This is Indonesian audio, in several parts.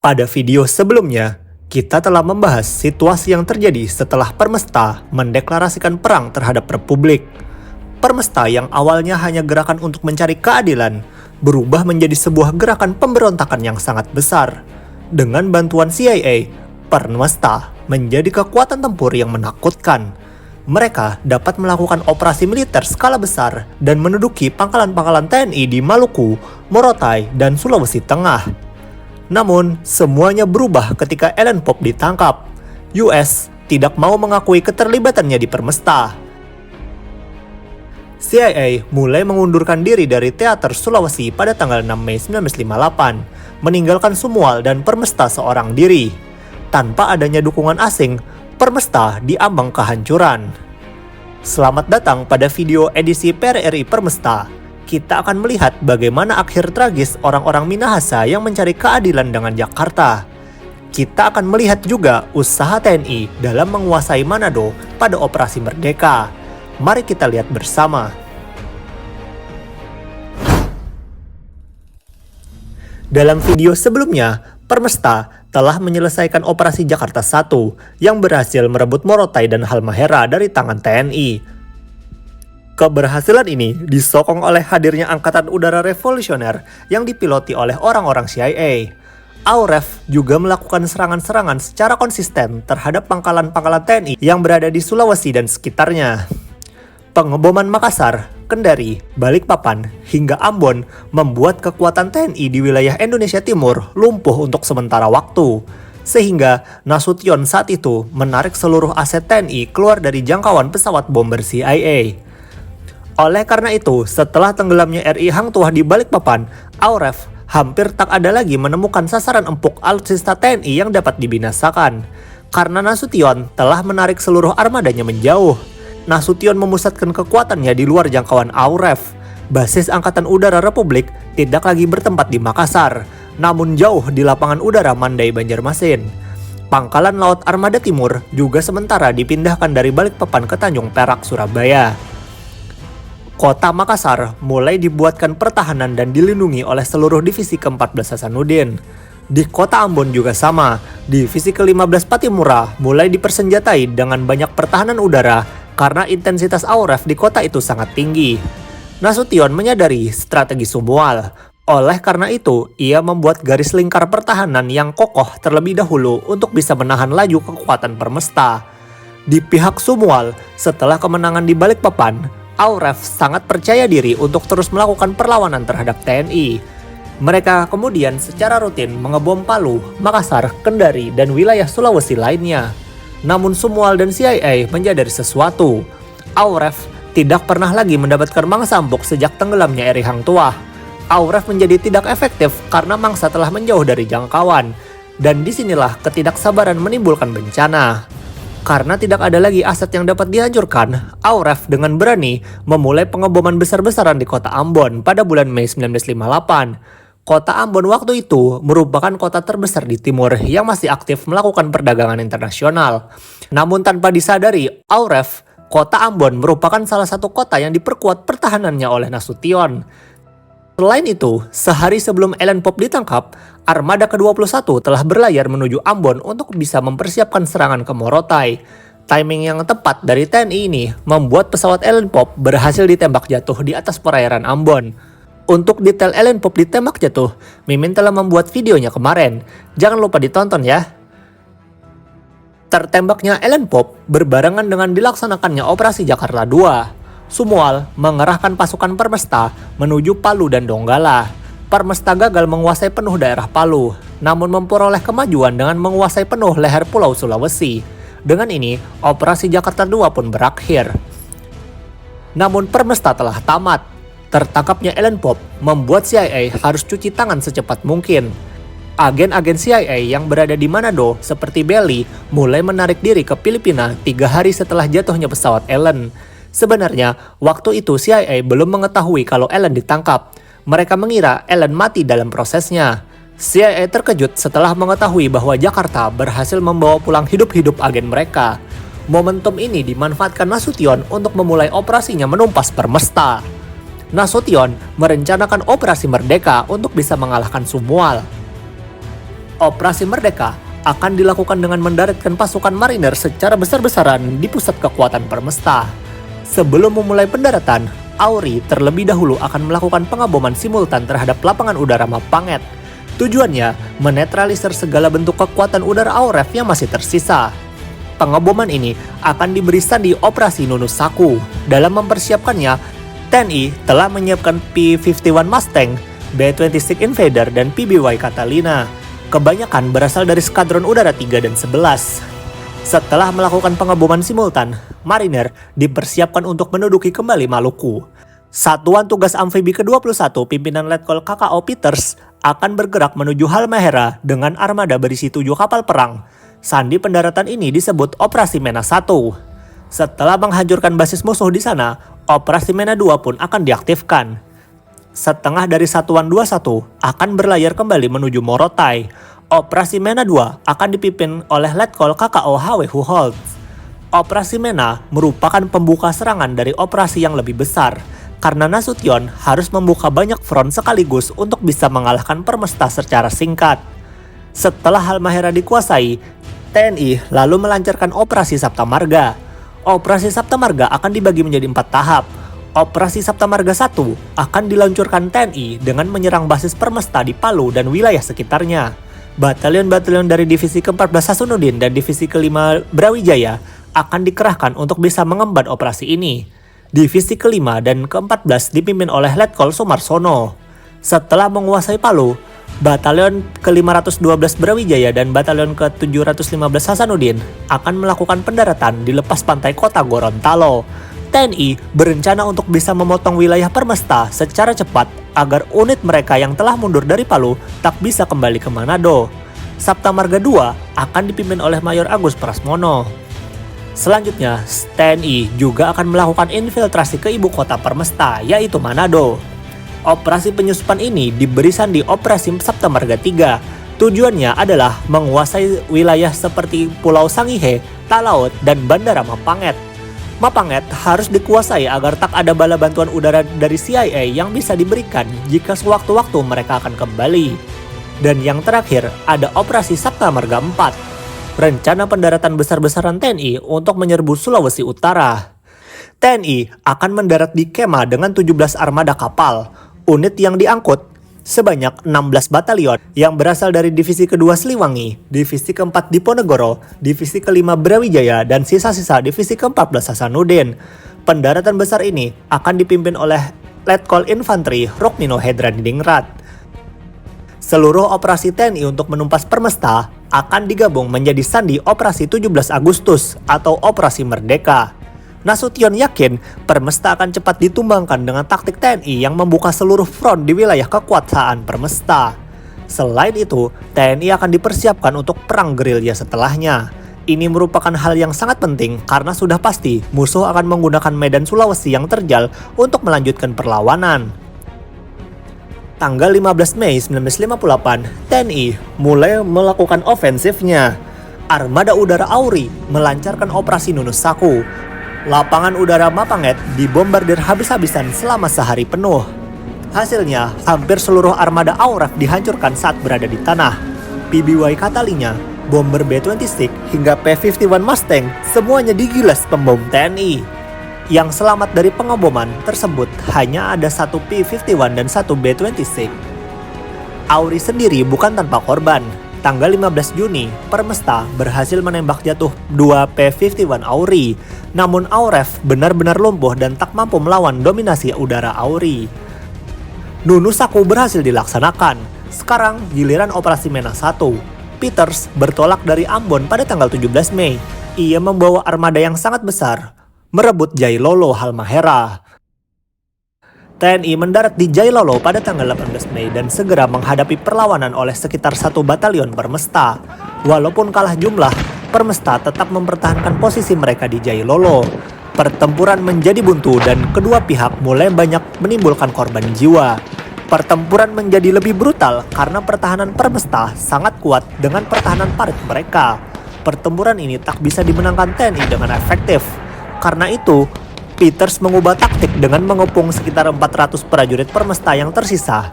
Pada video sebelumnya, kita telah membahas situasi yang terjadi setelah Permesta mendeklarasikan perang terhadap Republik. Permesta yang awalnya hanya gerakan untuk mencari keadilan, berubah menjadi sebuah gerakan pemberontakan yang sangat besar. Dengan bantuan CIA, Permesta menjadi kekuatan tempur yang menakutkan. Mereka dapat melakukan operasi militer skala besar dan menduduki pangkalan-pangkalan TNI di Maluku, Morotai, dan Sulawesi Tengah. Namun, semuanya berubah ketika Ellen Pope ditangkap. US tidak mau mengakui keterlibatannya di Permesta. CIA mulai mengundurkan diri dari Teater Sulawesi pada tanggal 6 Mei 1958, meninggalkan Sumual dan Permesta seorang diri. Tanpa adanya dukungan asing, Permesta diambang kehancuran. Selamat datang pada video edisi PRRI Permesta. Kita akan melihat bagaimana akhir tragis orang-orang Minahasa yang mencari keadilan dengan Jakarta. Kita akan melihat juga usaha TNI dalam menguasai Manado pada Operasi Merdeka. Mari kita lihat bersama. Dalam video sebelumnya, Permesta telah menyelesaikan Operasi Jakarta I yang berhasil merebut Morotai dan Halmahera dari tangan TNI. Keberhasilan ini disokong oleh hadirnya Angkatan Udara Revolusioner yang dipiloti oleh orang-orang CIA. AUREF juga melakukan serangan-serangan secara konsisten terhadap pangkalan-pangkalan TNI yang berada di Sulawesi dan sekitarnya. Pengeboman Makassar, Kendari, Balikpapan, hingga Ambon membuat kekuatan TNI di wilayah Indonesia Timur lumpuh untuk sementara waktu. Sehingga Nasution saat itu menarik seluruh aset TNI keluar dari jangkauan pesawat bomber CIA. Oleh karena itu, setelah tenggelamnya RI Hang Tuah di Balikpapan, AUREF hampir tak ada lagi menemukan sasaran empuk alutsista TNI yang dapat dibinasakan. Karena Nasution telah menarik seluruh armadanya menjauh. Nasution memusatkan kekuatannya di luar jangkauan AUREF. Basis Angkatan Udara Republik tidak lagi bertempat di Makassar, namun jauh di lapangan udara Mandai Banjarmasin. Pangkalan Laut Armada Timur juga sementara dipindahkan dari Balikpapan ke Tanjung Perak, Surabaya. Kota Makassar mulai dibuatkan pertahanan dan dilindungi oleh seluruh divisi ke-14 Hasanuddin. Di kota Ambon juga sama, divisi ke-15 Patimura mulai dipersenjatai dengan banyak pertahanan udara karena intensitas AUREF di kota itu sangat tinggi. Nasution menyadari strategi Sumual. Oleh karena itu, ia membuat garis lingkar pertahanan yang kokoh terlebih dahulu untuk bisa menahan laju kekuatan Permesta. Di pihak Sumual, setelah kemenangan di Balikpapan, AUREF sangat percaya diri untuk terus melakukan perlawanan terhadap TNI. Mereka kemudian secara rutin mengebom Palu, Makassar, Kendari, dan wilayah Sulawesi lainnya. Namun Sumual dan CIA menyadari sesuatu. AUREF tidak pernah lagi mendapatkan mangsa empuk sejak tenggelamnya RI Hang Tuah. AUREF menjadi tidak efektif karena mangsa telah menjauh dari jangkauan. Dan disinilah ketidaksabaran menimbulkan bencana. Karena tidak ada lagi aset yang dapat dihancurkan, AUREF dengan berani memulai pengeboman besar-besaran di kota Ambon pada bulan Mei 1958. Kota Ambon waktu itu merupakan kota terbesar di timur yang masih aktif melakukan perdagangan internasional. Namun tanpa disadari, AUREF, kota Ambon merupakan salah satu kota yang diperkuat pertahanannya oleh Nasution. Selain itu, sehari sebelum Ellen Pope ditangkap, Armada ke-21 telah berlayar menuju Ambon untuk bisa mempersiapkan serangan ke Morotai. Timing yang tepat dari TNI ini membuat pesawat Ellen Pope berhasil ditembak jatuh di atas perairan Ambon. Untuk detail Ellen Pope ditembak jatuh, Mimin telah membuat videonya kemarin. Jangan lupa ditonton ya. Tertembaknya Ellen Pope berbarengan dengan dilaksanakannya Operasi Jakarta II. Sumual mengerahkan pasukan Permesta menuju Palu dan Donggala. Permesta gagal menguasai penuh daerah Palu, namun memperoleh kemajuan dengan menguasai penuh leher Pulau Sulawesi. Dengan ini, Operasi Jakarta II pun berakhir. Namun Permesta telah tamat. Tertangkapnya Ellen Pope membuat CIA harus cuci tangan secepat mungkin. Agen-agen CIA yang berada di Manado seperti Belly mulai menarik diri ke Filipina 3 hari setelah jatuhnya pesawat Ellen. Sebenarnya, waktu itu CIA belum mengetahui kalau Ellen ditangkap. Mereka mengira Ellen mati dalam prosesnya. CIA terkejut setelah mengetahui bahwa Jakarta berhasil membawa pulang hidup-hidup agen mereka. Momentum ini dimanfaatkan Nasution untuk memulai operasinya menumpas Permesta. Nasution merencanakan Operasi Merdeka untuk bisa mengalahkan Sumual. Operasi Merdeka akan dilakukan dengan mendaratkan pasukan marinir secara besar-besaran di pusat kekuatan Permesta. Sebelum memulai pendaratan, Auri terlebih dahulu akan melakukan pengaboman simultan terhadap lapangan udara Mapanget. Tujuannya menetralisir segala bentuk kekuatan udara Auref yang masih tersisa. Pengaboman ini akan diberi sandi Operasi Nunusaku. Dalam mempersiapkannya, TNI telah menyiapkan P-51 Mustang, B-26 Invader, dan PBY Catalina. Kebanyakan berasal dari Skadron Udara 3 dan 11. Setelah melakukan pengaboman simultan, marinir dipersiapkan untuk menduduki kembali Maluku. Satuan Tugas Amfibi ke-21 pimpinan Letkol KKO Peters akan bergerak menuju Halmahera dengan armada berisi 7 kapal perang. Sandi pendaratan ini disebut Operasi Mena 1. Setelah menghancurkan basis musuh di sana, Operasi Mena 2 pun akan diaktifkan. Setengah dari Satuan 21 akan berlayar kembali menuju Morotai. Operasi Mena 2 akan dipimpin oleh Letkol KKO HW Huholt. Operasi Mena merupakan pembuka serangan dari operasi yang lebih besar, karena Nasution harus membuka banyak front sekaligus untuk bisa mengalahkan Permesta secara singkat. Setelah Halmahera dikuasai, TNI lalu melancarkan Operasi Sapta Marga. Operasi Sapta Marga akan dibagi menjadi 4 tahap. Operasi Sapta Marga 1 akan diluncurkan TNI dengan menyerang basis Permesta di Palu dan wilayah sekitarnya. Batalion-batalion dari Divisi ke-14 Hasanuddin dan Divisi ke-5 Brawijaya akan dikerahkan untuk bisa mengemban operasi ini. Divisi ke-5 dan ke-14 dipimpin oleh Letkol Sumarsono. Setelah menguasai Palu, Batalion ke-512 Brawijaya dan Batalion ke-715 Hasanuddin akan melakukan pendaratan di lepas pantai kota Gorontalo. TNI berencana untuk bisa memotong wilayah Permesta secara cepat agar unit mereka yang telah mundur dari Palu tak bisa kembali ke Manado. Sapta Marga 2 akan dipimpin oleh Mayor Agus Prasmono. Selanjutnya, TNI juga akan melakukan infiltrasi ke ibu kota Permesta, yaitu Manado. Operasi penyusupan ini diberi sandi Operasi Sapta Marga 3. Tujuannya adalah menguasai wilayah seperti Pulau Sangihe, Talaut, dan Bandara Mapanget. Mapanget harus dikuasai agar tak ada bala bantuan udara dari CIA yang bisa diberikan jika sewaktu-waktu mereka akan kembali. Dan yang terakhir, ada Operasi Sapta Marga 4. Rencana pendaratan besar-besaran TNI untuk menyerbu Sulawesi Utara. TNI akan mendarat di Kema dengan 17 armada kapal. Unit yang diangkut sebanyak 16 batalion yang berasal dari Divisi kedua Sliwangi, Divisi keempat Diponegoro, Divisi kelima Brawijaya, dan sisa-sisa Divisi ke-14 Hasanuddin. Pendaratan besar ini akan dipimpin oleh Letkol Infanteri Rukmino Hedradiningrat. Seluruh operasi TNI untuk menumpas Permesta akan digabung menjadi sandi Operasi 17 Agustus atau Operasi Merdeka. Nasution yakin Permesta akan cepat ditumbangkan dengan taktik TNI yang membuka seluruh front di wilayah kekuasaan Permesta. Selain itu, TNI akan dipersiapkan untuk perang gerilya setelahnya. Ini merupakan hal yang sangat penting karena sudah pasti musuh akan menggunakan medan Sulawesi yang terjal untuk melanjutkan perlawanan. Tanggal 15 Mei 1958, TNI mulai melakukan ofensifnya. Armada Udara Auri melancarkan Operasi Nunusaku. Lapangan udara Mapanget dibombardir habis-habisan selama sehari penuh. Hasilnya, hampir seluruh armada Auref dihancurkan saat berada di tanah. PBY Catalina, bomber B-26, hingga P-51 Mustang semuanya digilas pembom TNI. Yang selamat dari pengaboman tersebut hanya ada satu P-51 dan satu B-26. Auri sendiri bukan tanpa korban. Tanggal 15 Juni, Permesta berhasil menembak jatuh 2 P-51 Auri. Namun Auref benar-benar lumpuh dan tak mampu melawan dominasi udara Auri. Nunusaku berhasil dilaksanakan. Sekarang giliran Operasi Mena 1. Peters bertolak dari Ambon pada tanggal 17 Mei. Ia membawa armada yang sangat besar, merebut Jailolo Halmahera. TNI mendarat di Jailolo pada tanggal 18 Mei dan segera menghadapi perlawanan oleh sekitar 1 batalion Permesta. Walaupun kalah jumlah, Permesta tetap mempertahankan posisi mereka di Jailolo. Pertempuran menjadi buntu dan kedua pihak mulai banyak menimbulkan korban jiwa. Pertempuran menjadi lebih brutal karena pertahanan Permesta sangat kuat dengan pertahanan parit mereka. Pertempuran ini tak bisa dimenangkan TNI dengan efektif. Karena itu, Peters mengubah taktik dengan mengepung sekitar 400 prajurit Permesta yang tersisa.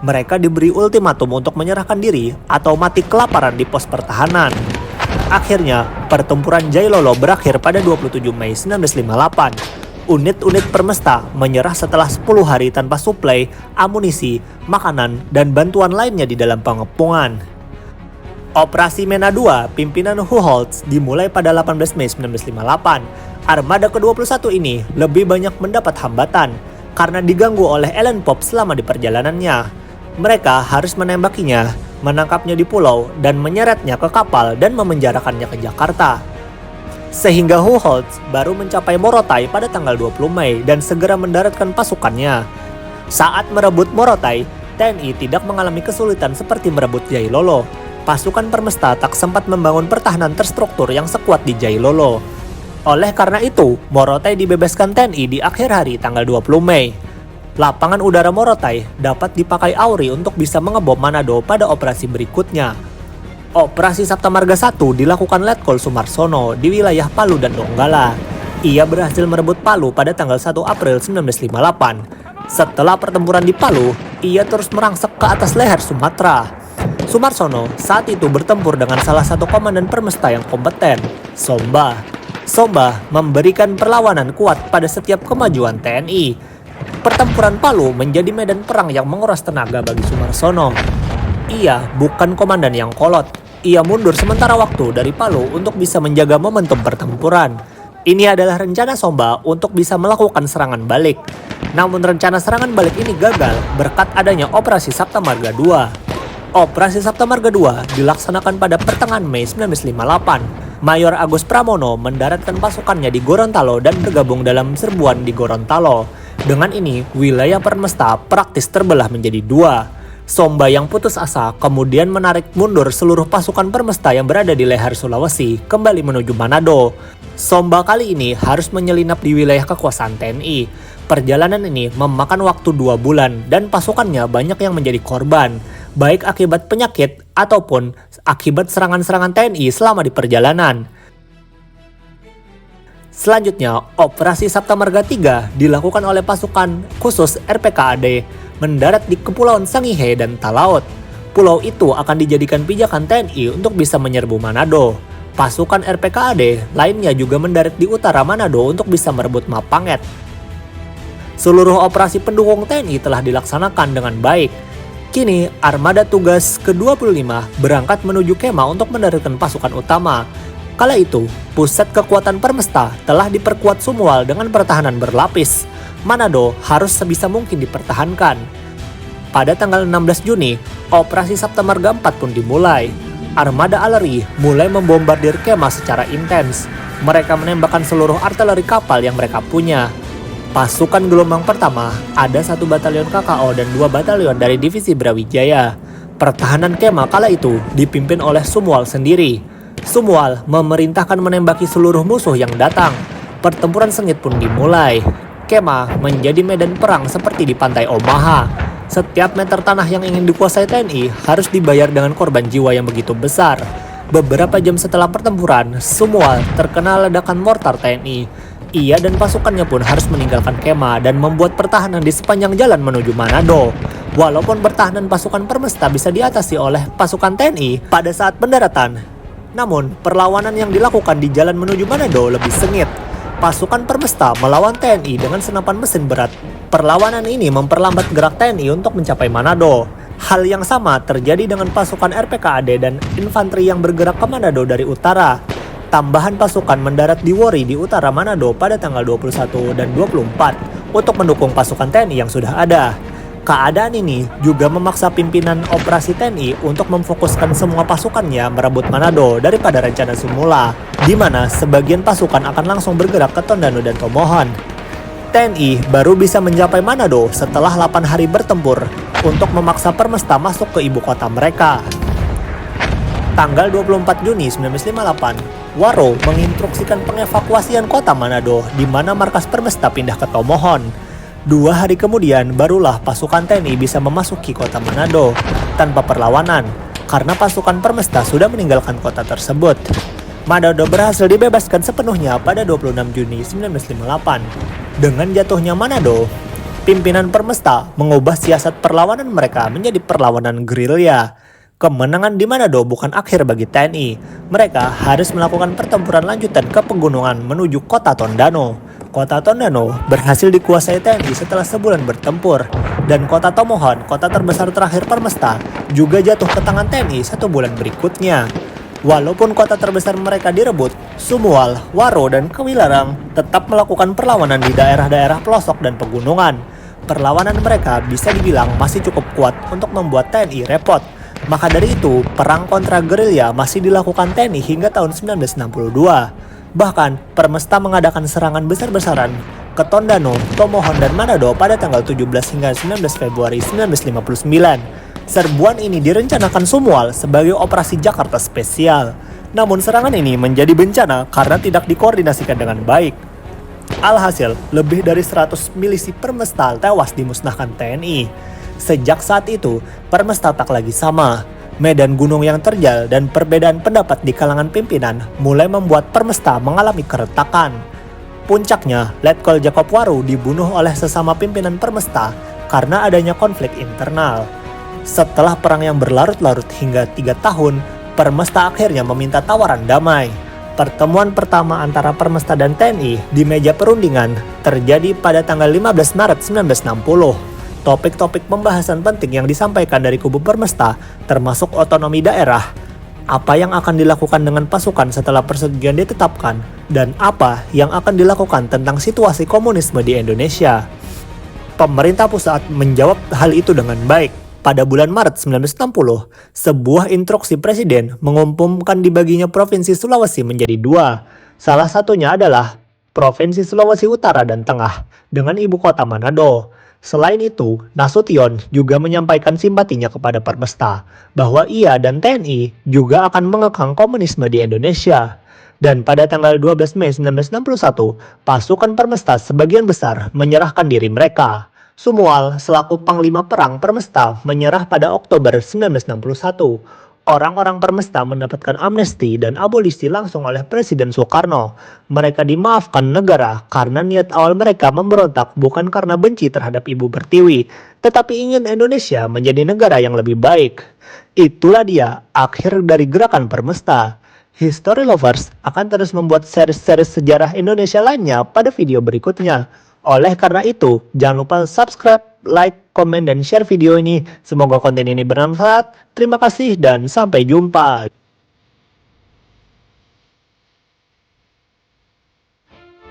mereka diberi ultimatum untuk menyerahkan diri atau mati kelaparan di pos pertahanan. Akhirnya, pertempuran Jailolo berakhir pada 27 Mei 1958. Unit-unit Permesta menyerah setelah 10 hari tanpa suplai, amunisi, makanan, dan bantuan lainnya di dalam pengepungan. Operasi Mena II, pimpinan Huholtz, dimulai pada 18 Mei 1958. Armada ke-21 ini lebih banyak mendapat hambatan karena diganggu oleh Ellen Pope selama di perjalanannya. Mereka harus menembakinya, menangkapnya di pulau, dan menyeretnya ke kapal dan memenjarakannya ke Jakarta. Sehingga Huholtz baru mencapai Morotai pada tanggal 20 Mei dan segera mendaratkan pasukannya. Saat merebut Morotai, TNI tidak mengalami kesulitan seperti merebut Jailolo. Pasukan Permesta tak sempat membangun pertahanan terstruktur yang sekuat di Jailolo. Oleh karena itu, Morotai dibebaskan TNI di akhir hari tanggal 20 Mei. Lapangan udara Morotai dapat dipakai AURI untuk bisa mengebom Manado pada operasi berikutnya. Operasi Saptamarga I dilakukan Letkol Sumarsono di wilayah Palu dan Donggala. Ia berhasil merebut Palu pada tanggal 1 April 1958. Setelah pertempuran di Palu, ia terus merangsek ke atas leher Sumatera. Sumarsono saat itu bertempur dengan salah satu komandan Permesta yang kompeten, Somba. Somba memberikan perlawanan kuat pada setiap kemajuan TNI. Pertempuran Palu menjadi medan perang yang menguras tenaga bagi Sumarsono. Ia bukan komandan yang kolot. Ia mundur sementara waktu dari Palu untuk bisa menjaga momentum pertempuran. Ini adalah rencana Somba untuk bisa melakukan serangan balik. Namun rencana serangan balik ini gagal berkat adanya Operasi Saptamarga II. Operasi Saptamarga II dilaksanakan pada pertengahan Mei 1958. Mayor Agus Pramono mendaratkan pasukannya di Gorontalo dan bergabung dalam serbuan di Gorontalo. Dengan ini, wilayah Permesta praktis terbelah menjadi dua. Somba yang putus asa kemudian menarik mundur seluruh pasukan Permesta yang berada di leher Sulawesi kembali menuju Manado. Somba kali ini harus menyelinap di wilayah kekuasaan TNI. Perjalanan ini memakan waktu 2 bulan dan pasukannya banyak yang menjadi korban, baik akibat penyakit ataupun akibat serangan-serangan TNI selama di perjalanan. Selanjutnya, Operasi Saptamarga III dilakukan oleh pasukan khusus RPKAD mendarat di Kepulauan Sangihe dan Talaut. Pulau itu akan dijadikan pijakan TNI untuk bisa menyerbu Manado. Pasukan RPKAD lainnya juga mendarat di utara Manado untuk bisa merebut Mapanget. Seluruh operasi pendukung TNI telah dilaksanakan dengan baik. Kini, Armada Tugas ke-25 berangkat menuju Kema untuk mendaratkan pasukan utama. Kala itu, pusat kekuatan Permesta telah diperkuat Sumual dengan pertahanan berlapis. Manado harus sebisa mungkin dipertahankan. Pada tanggal 16 Juni, Operasi Saptamarga IV pun dimulai. Armada Aleri mulai membombardir Kema secara intens. Mereka menembakkan seluruh artileri kapal yang mereka punya. Pasukan gelombang pertama ada 1 batalion KKO dan 2 batalion dari divisi Brawijaya. Pertahanan Kema kala itu dipimpin oleh Sumual sendiri. Sumual memerintahkan menembaki seluruh musuh yang datang. Pertempuran sengit pun dimulai. Kema menjadi medan perang seperti di pantai Omaha. Setiap meter tanah yang ingin dikuasai TNI harus dibayar dengan korban jiwa yang begitu besar. Beberapa jam setelah pertempuran, Sumual terkena ledakan mortar TNI. Ia dan pasukannya pun harus meninggalkan Kema dan membuat pertahanan di sepanjang jalan menuju Manado. Walaupun pertahanan pasukan Permesta bisa diatasi oleh pasukan TNI pada saat pendaratan, namun perlawanan yang dilakukan di jalan menuju Manado lebih sengit. Pasukan Permesta melawan TNI dengan senapan mesin berat. Perlawanan ini memperlambat gerak TNI untuk mencapai Manado. Hal yang sama terjadi dengan pasukan RPKAD dan infanteri yang bergerak ke Manado dari utara. Tambahan pasukan mendarat di Wori di utara Manado pada tanggal 21 dan 24 untuk mendukung pasukan TNI yang sudah ada. Keadaan ini juga memaksa pimpinan operasi TNI untuk memfokuskan semua pasukannya merebut Manado daripada rencana semula, di mana sebagian pasukan akan langsung bergerak ke Tondano dan Tomohon. TNI baru bisa mencapai Manado setelah 8 hari bertempur untuk memaksa Permesta masuk ke ibu kota mereka. Tanggal 24 Juni 1958, Waro menginstruksikan pengevakuasian kota Manado, di mana markas Permesta pindah ke Tomohon. 2 hari kemudian barulah pasukan TNI bisa memasuki kota Manado tanpa perlawanan karena pasukan Permesta sudah meninggalkan kota tersebut. Manado berhasil dibebaskan sepenuhnya pada 26 Juni 1958. Dengan jatuhnya Manado, Pimpinan Permesta mengubah siasat perlawanan mereka menjadi perlawanan gerilya. Kemenangan di Manado bukan akhir bagi TNI. Mereka harus melakukan pertempuran lanjutan ke pegunungan menuju kota Tondano. Kota Tondano berhasil dikuasai TNI setelah sebulan bertempur. Dan kota Tomohon, kota terbesar terakhir Permesta, juga jatuh ke tangan TNI 1 bulan berikutnya. Walaupun kota terbesar mereka direbut, Sumual, Waro, dan Kewilarang tetap melakukan perlawanan di daerah-daerah pelosok dan pegunungan. Perlawanan mereka bisa dibilang masih cukup kuat untuk membuat TNI repot. Maka dari itu, perang kontra gerilya masih dilakukan TNI hingga tahun 1962. Bahkan, Permesta mengadakan serangan besar-besaran ke Tondano, Tomohon, dan Manado pada tanggal 17 hingga 19 Februari 1959. Serbuan ini direncanakan Sumual sebagai operasi Jakarta spesial. Namun serangan ini menjadi bencana karena tidak dikoordinasikan dengan baik. Alhasil, lebih dari 100 milisi Permesta tewas dimusnahkan TNI. Sejak saat itu, Permesta tak lagi sama. Medan gunung yang terjal dan perbedaan pendapat di kalangan pimpinan mulai membuat Permesta mengalami keretakan. Puncaknya, Letkol Jakob Waru dibunuh oleh sesama pimpinan Permesta karena adanya konflik internal. Setelah perang yang berlarut-larut hingga 3 tahun, Permesta akhirnya meminta tawaran damai. Pertemuan pertama antara Permesta dan TNI di meja perundingan terjadi pada tanggal 15 Maret 1960. Topik-topik pembahasan penting yang disampaikan dari kubu Permesta termasuk otonomi daerah, apa yang akan dilakukan dengan pasukan setelah persetujuan ditetapkan, dan apa yang akan dilakukan tentang situasi komunisme di Indonesia. Pemerintah pusat menjawab hal itu dengan baik. Pada bulan Maret 1960, sebuah instruksi presiden mengumumkan dibaginya Provinsi Sulawesi menjadi 2. Salah satunya adalah Provinsi Sulawesi Utara dan Tengah dengan ibu kota Manado. Selain itu, Nasution juga menyampaikan simpatinya kepada Permesta bahwa ia dan TNI juga akan mengekang komunisme di Indonesia. Dan pada tanggal 12 Mei 1961, pasukan Permesta sebagian besar menyerahkan diri mereka. Sumual selaku Panglima Perang Permesta menyerah pada Oktober 1961. Orang-orang Permesta mendapatkan amnesti dan abolisi langsung oleh Presiden Soekarno. Mereka dimaafkan negara karena niat awal mereka memberontak bukan karena benci terhadap Ibu Pertiwi, tetapi ingin Indonesia menjadi negara yang lebih baik. Itulah dia akhir dari gerakan Permesta. History Lovers akan terus membuat seri-seri sejarah Indonesia lainnya pada video berikutnya. Oleh karena itu, jangan lupa subscribe, like, komen, dan share video ini. Semoga konten ini bermanfaat. Terima kasih dan sampai jumpa.